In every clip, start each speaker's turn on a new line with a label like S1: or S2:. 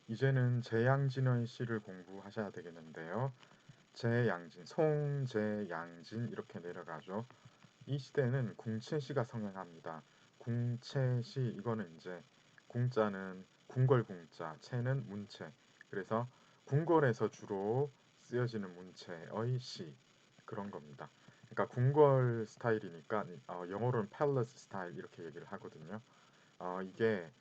S1: 이제는 재양진의 시를 공부하셔야 되겠는데요. 재양진, 송재양진 이렇게 내려가죠. 이 시대는 궁체시가 성행합니다. 궁체시 이거는 이제 궁자는 궁궐궁자, 체는 문체. 그래서 궁궐에서 주로 쓰여지는 문체의 시 그런 겁니다. 그러니까 궁궐 스타일이니까 영어로는 팰러스 스타일 이렇게 얘기를 하거든요. 이게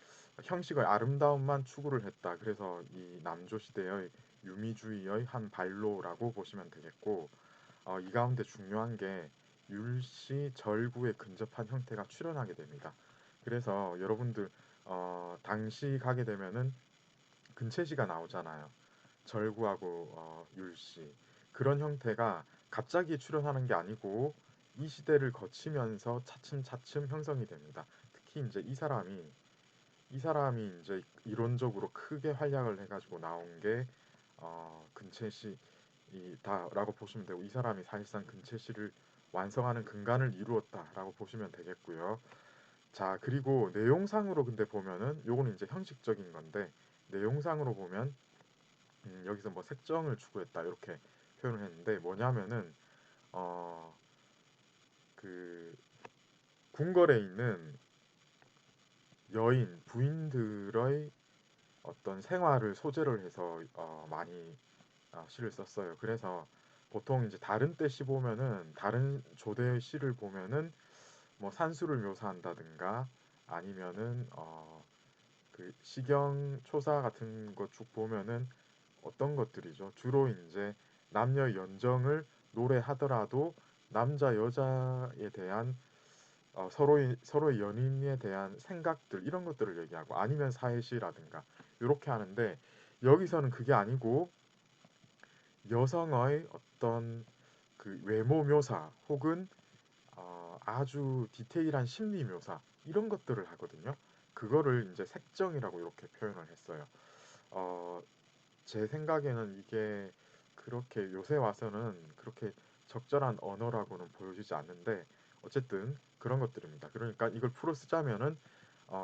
S1: 형식의 아름다움만 추구를 했다. 그래서 이 남조 시대의 유미주의의 한 발로라고 보시면 되겠고, 이 가운데 중요한 게 율시 절구에 근접한 형태가 출현하게 됩니다. 그래서 여러분들 당시 가게 되면은 근체시가 나오잖아요. 절구하고 율시 그런 형태가 갑자기 출현하는 게 아니고 이 시대를 거치면서 차츰차츰 형성이 됩니다. 특히 이제 이 사람이 이제 이론적으로 크게 활약을 해가지고 나온 게 근체시이다라고 보시면 되고 이 사람이 사실상 근체시를 완성하는 근간을 이루었다라고 보시면 되겠고요. 자, 그리고 내용상으로 근데 보면은 요거는 이제 형식적인 건데 내용상으로 보면 여기서 뭐 색정을 추구했다 이렇게 표현을 했는데 뭐냐면은 어, 그 궁궐에 있는 여인 부인들의 어떤 생활을 소재를 해서 많이 시를 썼어요. 그래서 보통 이제 다른 때 시 보면은 다른 조대의 시를 보면은 뭐 산수를 묘사한다든가 아니면은 그 시경 초사 같은 거 쭉 보면은 어떤 것들이죠. 주로 이제 남녀 연정을 노래하더라도 남자 여자에 대한 서로의 연인에 대한 생각들 이런 것들을 얘기하고 아니면 사회시라든가 이렇게 하는데 여기서는 그게 아니고 여성의 어떤 그 외모 묘사 혹은 아주 디테일한 심리 묘사 이런 것들을 하거든요. 그거를 이제 색정이라고 이렇게 표현을 했어요. 어, 제 생각에는 이게 그렇게 요새 와서는 그렇게 적절한 언어라고는 보여지지 않는데 어쨌든 그런 것들입니다. 그러니까 이걸 풀어 쓰자면은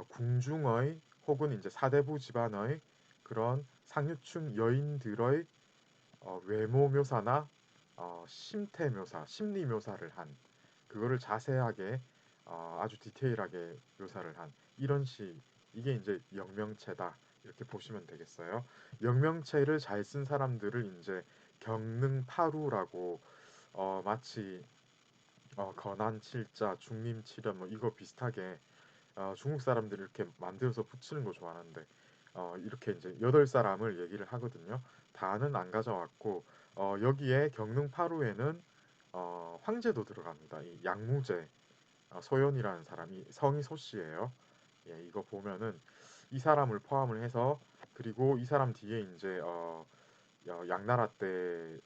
S1: 궁중의 혹은 이제 사대부 집안의 그런 상류층 여인들의 외모 묘사나 심태 묘사, 심리 묘사를 한 그거를 자세하게 아주 디테일하게 묘사를 한 이런 시 이게 이제 영명체다 이렇게 보시면 되겠어요. 영명체를 잘 쓴 사람들을 이제 경능파루라고 마치 건한칠자, 중림칠연 뭐 이거 비슷하게 중국 사람들이 이렇게 만들어서 붙이는 거 좋아하는데 이렇게 이제 8사람을 얘기를 하거든요. 다는 안 가져왔고 여기에 경능파루에는 황제도 들어갑니다. 이 양무제 소연이라는 사람이 성이 소씨예요. 예, 이거 보면은 이 사람을 포함을 해서 그리고 이 사람 뒤에 이제 양나라 때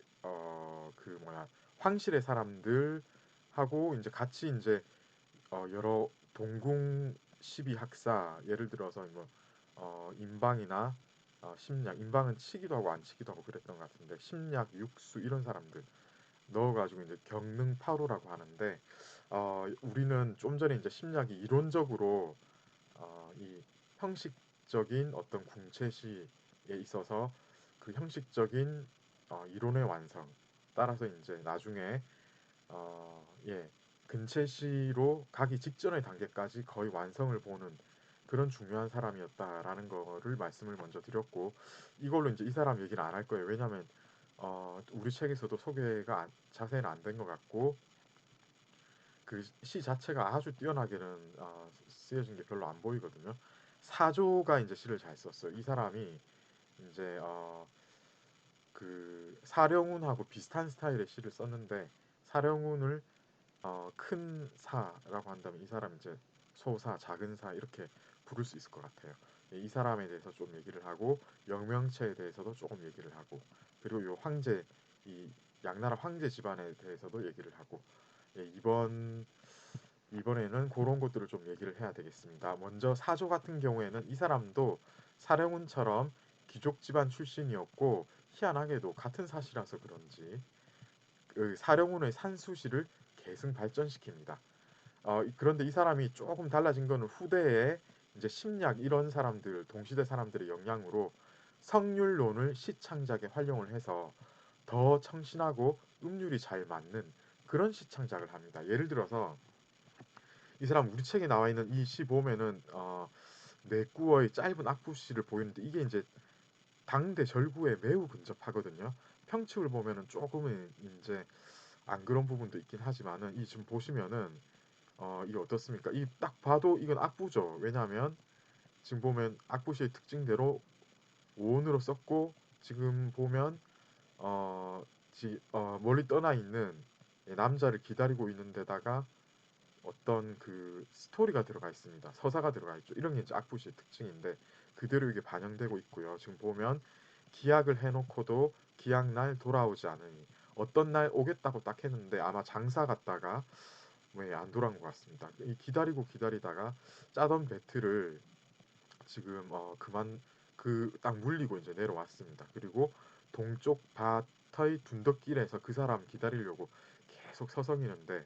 S1: 그 뭐야 황실의 사람들하고 이제 같이 이제 여러 동궁 시비 학사 예를 들어서 뭐 임방이나 심약 임방은 치기도 하고 안 치기도 하고 그랬던 것 같은데 심약 육수 이런 사람들 넣어가지고 이제 경능파로라고 하는데 우리는 좀 전에 이제 심리학이 이론적으로 이 형식적인 어떤 궁체시에 있어서 그 형식적인 이론의 완성 따라서 이제 나중에 예 근체시로 가기 직전의 단계까지 거의 완성을 보는 그런 중요한 사람이었다라는 거를 말씀을 먼저 드렸고 이걸로 이제 이 사람 얘기를 안 할 거예요. 왜냐하면 우리 책에서도 소개가 자세히는 안 된 것 같고 그 시 자체가 아주 뛰어나게는 쓰여진 게 별로 안 보이거든요. 사조가 이제 시를 잘 썼어요. 이 사람이 이제 그 사령운하고 비슷한 스타일의 시를 썼는데 사령운을 큰 사라고 한다면 이 사람 이제 소사, 작은 사 이렇게 부를 수 있을 것 같아요. 예, 이 사람에 대해서 좀 얘기를 하고 영명체에 대해서도 조금 얘기를 하고 그리고 요 황제 이 양나라 황제 집안에 대해서도 얘기를 하고 예, 이번에는 그런 것들을 좀 얘기를 해야 되겠습니다. 먼저 사조 같은 경우에는 이 사람도 사령운처럼 귀족 집안 출신이었고 희한하게도 같은 사시라서 그런지 그 사령운의 산수시를 계승 발전시킵니다. 그런데 이 사람이 조금 달라진 거는 후대에 이제 심리학 이런 사람들 동시대 사람들의 영향으로 성률론을 시창작에 활용을 해서 더 청신하고 음률이 잘 맞는 그런 시창작을 합니다. 예를 들어서 이 사람 우리 책에 나와 있는 이 시 보면은 내꾸어의 짧은 악부시를 보이는데 이게 이제 당대 절구에 매우 근접하거든요. 평측을 보면은 조금은 이제 안 그런 부분도 있긴 하지만은 이 지금 보시면은 이게 어떻습니까? 이 딱 봐도 이건 악부죠. 왜냐하면 지금 보면 악부시의 특징대로 오온으로 썼고 지금 보면 어, 멀리 떠나 있는 남자를 기다리고 있는 데다가 어떤 그 스토리가 들어가 있습니다. 서사가 들어가 있죠. 이런 게 이제 악부시의 특징인데 그대로 이게 반영되고 있고요. 지금 보면 기약을 해놓고도 기약날 돌아오지 않으니 어떤 날 오겠다고 딱 했는데 아마 장사 갔다가 왜 안 돌아온 것 같습니다. 이 기다리고 기다리다가 짜던 배틀을 지금 그만 그 딱 물리고 이제 내려왔습니다. 그리고 동쪽 밭의 둔덕길에서 그 사람 기다리려고 계속 서성이는데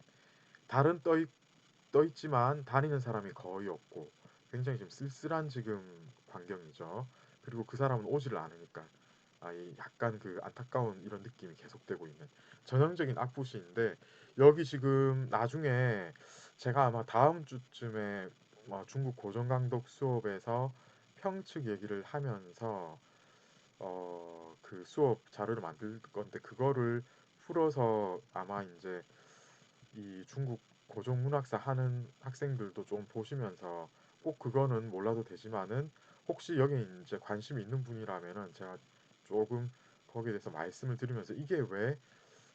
S1: 달은 떠 있지만 다니는 사람이 거의 없고 굉장히 지금 쓸쓸한 지금 광경이죠. 그리고 그 사람은 오지를 않으니까 이 약간 그 안타까운 이런 느낌이 계속되고 있는 전형적인 악부시인데 여기 지금 나중에 제가 아마 다음 주쯤에 중국 고전강독 수업에서 평측 얘기를 하면서 그 수업 자료를 만들 건데 그거를 풀어서 아마 이제 이 중국 고전문학사 하는 학생들도 좀 보시면서 꼭 그거는 몰라도 되지만은 혹시 여기 이제 관심이 있는 분이라면은 제가 조금 거기에 대해서 말씀을 드리면서 이게 왜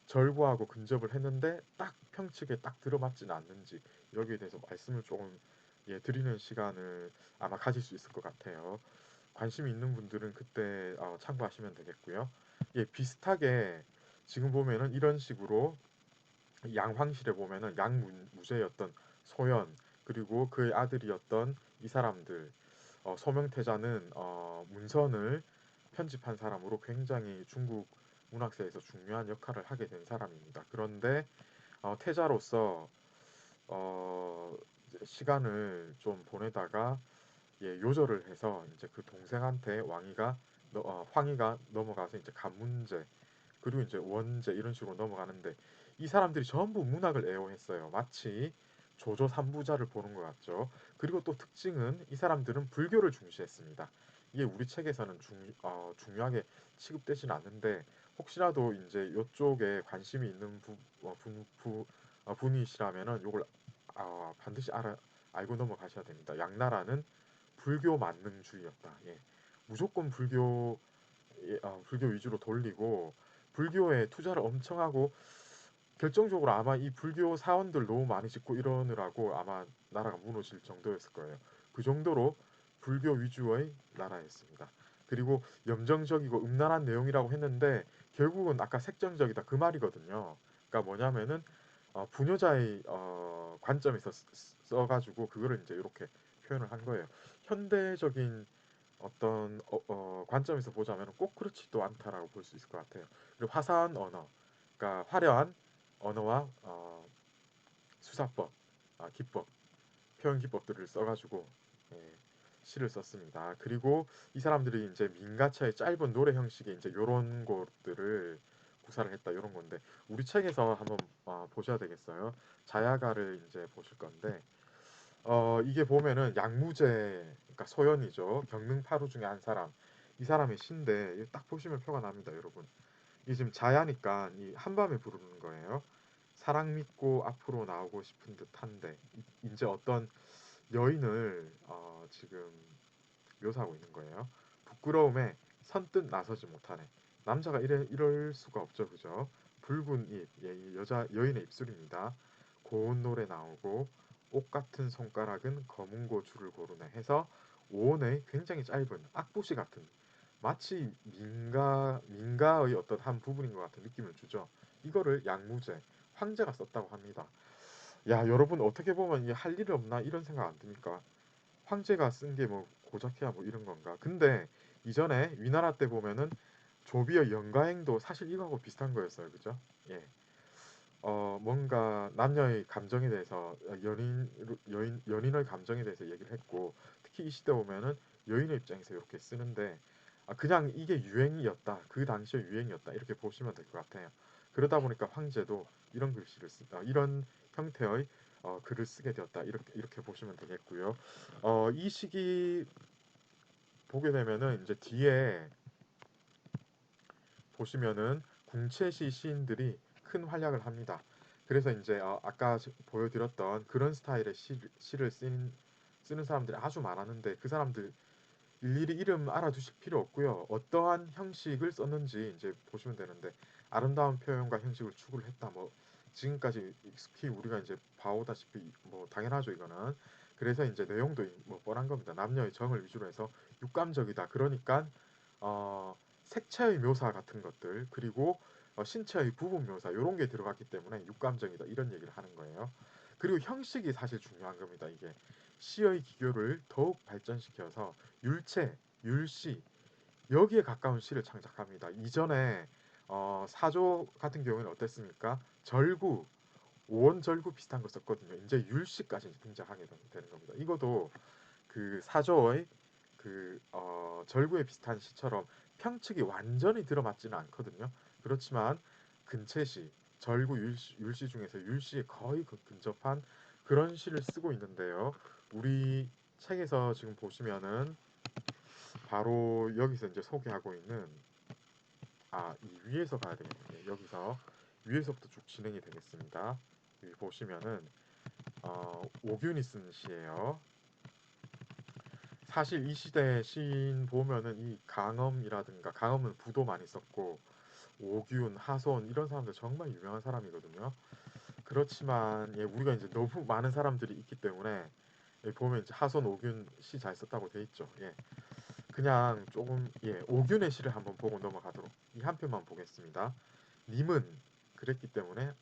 S1: 절구하고 근접을 했는데 딱 평측에 딱 들어맞지는 않는지 여기에 대해서 말씀을 조금 드리는 시간을 아마 가질 수 있을 것 같아요. 관심이 있는 분들은 그때 참고하시면 되겠고요. 비슷하게 지금 보면은 이런 식으로 양황실에 보면은 양무제였던 소연 그리고 그의 아들이었던 이 사람들 소명태자는 문선을 편집한 사람으로 굉장히 중국 문학사에서 중요한 역할을 하게 된 사람입니다. 그런데 태자로서 이제 시간을 좀 보내다가 요절을 해서 이제 그 동생한테 황희가 넘어가서 이제 간문제 그리고 이제 원제 이런 식으로 넘어가는데 이 사람들이 전부 문학을 애호했어요. 마치 조조 삼부자를 보는 것 같죠. 그리고 또 특징은 이 사람들은 불교를 중시했습니다. 이게 우리 책에서는 중요하게 취급되지는 않는데 혹시라도 이제 이쪽에 관심이 있는 분이시라면은 이걸 반드시 알고 넘어가셔야 됩니다. 양나라는 불교 만능주의였다. 무조건 불교 위주로 돌리고 불교에 투자를 엄청 하고 결정적으로 아마 이 불교 사원들 너무 많이 짓고 이러느라고 아마 나라가 무너질 정도였을 거예요. 그 정도로 불교 위주의 나라였습니다. 그리고 염정적이고 음란한 내용이라고 했는데 결국은 아까 색정적이다 그 말이거든요. 그러니까 뭐냐면은 부녀자의 관점에서 써가지고 그거를 이제 이렇게 표현을 한 거예요. 현대적인 어떤 관점에서 보자면 꼭 그렇지도 않다라고 볼 수 있을 것 같아요. 그리고 화사한 언어, 그러니까 화려한 언어와 수사법, 기법, 표현 기법들을 써가지고 예, 시를 썼습니다. 그리고 이 사람들이 이제 민가차의 짧은 노래 형식의 이제 요런 것들을 구사를 했다 이런 건데 우리 책에서 한번 보셔야 되겠어요. 자야가를 이제 보실 건데 이게 보면은 양무제, 그러니까 소연이죠. 경능파루 중에 한 사람. 이 사람의 시인데 딱 보시면 표가 납니다, 여러분. 이게 지금 자야니까 이 한밤에 부르는 거예요. 사랑 믿고 앞으로 나오고 싶은 듯한데 이제 어떤 여인을 지금 묘사하고 있는 거예요. 부끄러움에 선뜻 나서지 못하네. 남자가 이럴 수가 없죠, 그죠? 붉은 입, 여자 여인의 입술입니다. 고운 노래 나오고 옷 같은 손가락은 검은 고추를 고르네 해서 오온의 굉장히 짧은 악보시 같은 마치 민가의 어떤 한 부분인 것 같은 느낌을 주죠. 이거를 양무제 황제가 썼다고 합니다. 야 여러분 어떻게 보면 이게 할 일 없나 이런 생각 안 듭니까? 황제가 쓴 게 뭐 고작해야 뭐 이런 건가? 근데 이전에 위나라 때 보면은 조비의 영가행도 사실 이거하고 비슷한 거였어요, 그죠? 예. 뭔가 남녀의 감정에 대해서 연인의 감정에 대해서 얘기를 했고 특히 이 시대 보면은 여인의 입장에서 이렇게 쓰는데 그냥 이게 유행이었다. 그 당시에 유행이었다. 이렇게 보시면 될 것 같아요. 그러다 보니까 황제도 이런 글씨를 쓴다. 이런 형태의 글을 쓰게 되었다. 이렇게 보시면 되겠고요. 이 시기 보게 되면은 이제 뒤에 보시면은 궁채시 시인들이 큰 활약을 합니다. 그래서 이제 아까 보여드렸던 그런 스타일의 시를 쓰는 사람들이 아주 많았는데 그 사람들 일일이 이름 알아두실 필요 없고요. 어떠한 형식을 썼는지 이제 보시면 되는데 아름다운 표현과 형식을 추구를 했다. 뭐 지금까지 익숙히 우리가 이제 봐오다시피 뭐 당연하죠 이거는. 그래서 이제 내용도 뭐 뻔한 겁니다. 남녀의 정을 위주로 해서 육감적이다. 그러니까 색채의 묘사 같은 것들 그리고 신체의 부분 묘사 이런 게 들어갔기 때문에 육감적이다 이런 얘기를 하는 거예요. 그리고 형식이 사실 중요한 겁니다. 이게 시의 기교를 더욱 발전시켜서 율체, 율시 여기에 가까운 시를 창작합니다. 이전에 사조 같은 경우에는 어땠습니까? 절구, 오원절구 비슷한 거 썼거든요. 이제 율시까지 등장하게 되는 겁니다. 이것도 그 사조의 절구에 비슷한 시처럼 평측이 완전히 들어맞지는 않거든요. 그렇지만 근체시, 절구, 율시 중에서 율시에 거의 근접한 그런 시를 쓰고 있는데요. 우리 책에서 지금 보시면은 바로 여기서 이제 소개하고 있는 이 위에서 가야 되겠네요. 여기서 위에서부터 쭉 진행이 되겠습니다. 여기 보시면은 오균이 쓴 시예요. 사실 이 시대 시인 보면은 이 강엄이라든가 강엄은 부도 많이 썼고 오균, 하손 이런 사람들 정말 유명한 사람이거든요. 그렇지만 우리가 이제 너무 많은 사람들이 있기 때문에 보면 이제 하손, 오균 시 잘 썼다고 돼 있죠. 그냥 조금 오균의 시를 한번 보고 넘어가도록 이 한 편만 보겠습니다. 님은 그랬기 때문에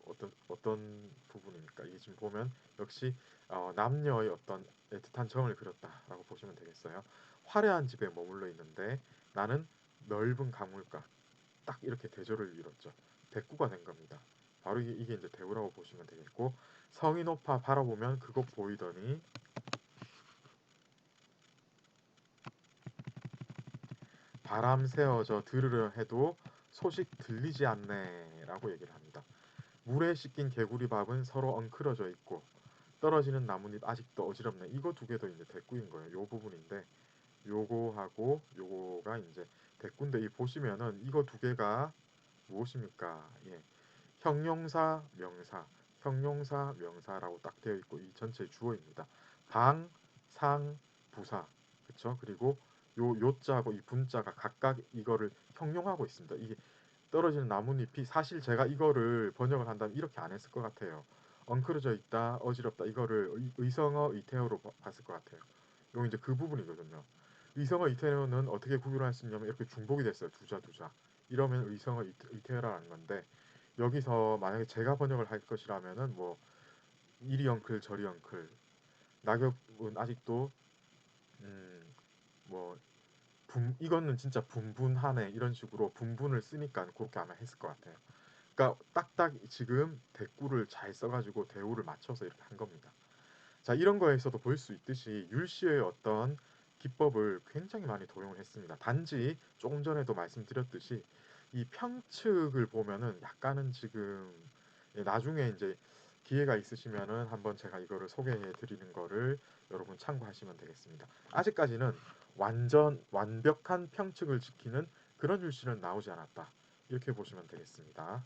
S1: 어떤 부분입니까? 이게 지금 보면 역시 남녀의 어떤 애틋한 정을 그렸다라고 보시면 되겠어요. 화려한 집에 머물러 있는데 나는 넓은 강물가 딱 이렇게 대조를 이뤘죠. 대꾸가 된 겁니다. 바로 이게 이제 대우라고 보시면 되겠고 성이 높아 바라보면 그곳 보이더니 바람 새어져 들으려 해도 소식 들리지 않네라고 얘기를 합니다. 물에 씻긴 개구리밥은 서로 엉클어져 있고 떨어지는 나뭇잎 아직도 어지럽네. 이거 두 개도 이제 대꾸인 거예요. 요 부분인데 요거하고 요거가 이제 대꾸인데 이 보시면은 이거 두 개가 무엇입니까? 형용사, 명사, 형용사, 명사라고 딱 되어 있고 이 전체 주어입니다. 방, 상, 부사, 그렇죠? 그리고 요 요자하고 이 분자가 각각 이거를 형용하고 있습니다. 이게 떨어지는 나뭇잎이 사실 제가 이거를 번역을 한다면 이렇게 안 했을 것 같아요. 엉클어져 있다, 어지럽다 이거를 의성어, 의태어로 봤을 것 같아요. 이거 이제 그 부분이거든요. 의성어, 의태어는 어떻게 구별할 수 있냐면 이렇게 중복이 됐어요. 두자, 두자. 이러면 의성어, 의태어라는 건데 여기서 만약에 제가 번역을 할 것이라면은 뭐 이리 엉클 저리 엉클 낙엽은 아직도 뭐 이거는 진짜 분분하네 이런 식으로 분분을 쓰니까 그렇게 아마 했을 것 같아요. 그러니까 딱딱 지금 대꾸를 잘 써가지고 대우를 맞춰서 이렇게 한 겁니다. 자 이런 거에서도 볼 수 있듯이 율시의 어떤 기법을 굉장히 많이 도용을 했습니다. 단지 조금 전에도 말씀드렸듯이 이 평측을 보면은 약간은 지금 나중에 이제 기회가 있으시면은 한번 제가 이거를 소개해 드리는 거를 여러분 참고하시면 되겠습니다. 아직까지는 완벽한 평측을 지키는 그런 율시는 나오지 않았다. 이렇게 보시면 되겠습니다.